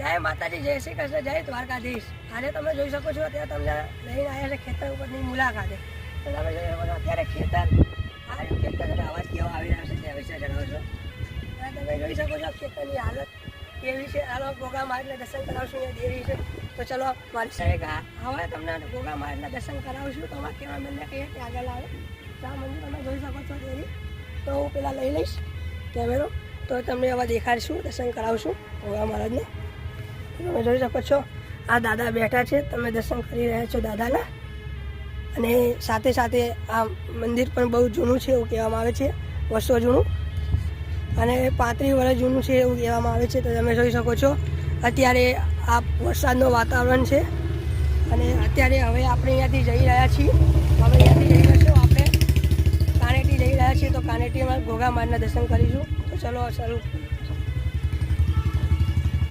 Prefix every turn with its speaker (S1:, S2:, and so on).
S1: જય માતાજી, જય શ્રી કૃષ્ણ, જય દ્વારકાધીશ। આજે તમે જોઈ શકો છો અત્યારે તમને લઈને આવ્યા છે ખેતર ઉપરની મુલાકાતે। તો તમે જોઈ શકો છો અત્યારે ખેતર આ ખેતર અવાજ કેવો આવી રહ્યો છે તે વિશે જણાવશો। તમે જોઈ શકો છો ખેતરની હાલત કેવી છે। હાલો ગોગા મહારાજના દર્શન કરાવશું, અહીંયા દેવી છે। તો ચલો મારી સાહેબ હવે તમને ગોગા મહારાજના દર્શન કરાવશું। તો અમારા કેમેરામેનને કહીએ કે આગળ આવે તો આ મંદિર તમે જોઈ શકો છો દેવી। તો હું પેલા લઈ લઈશ કેમેરો, તો તમને હવે દેખાડીશું, દર્શન કરાવશું ગોગા મહારાજને। તમે જોઈ શકો છો આ દાદા બેઠા છે, તમે દર્શન કરી રહ્યા છો દાદાના। અને સાથે સાથે આ મંદિર પણ બહુ જૂનું છે એવું કહેવામાં આવે છે, વર્ષો જૂનું, અને 35 વર્ષ જૂનું છે એવું કહેવામાં આવે છે। તો તમે જોઈ શકો છો અત્યારે આ વરસાદનું વાતાવરણ છે, અને અત્યારે હવે આપણે અહીંયાથી જઈ રહ્યા છીએ। અમે અહીંયાથી જઈ રહ્યા છીએ, આપણે કાનેટી જઈ રહ્યા છીએ। તો કાનેટીમાં ગોગા મહારાજના દર્શન કરીશું। તો ચલો ચાલુ।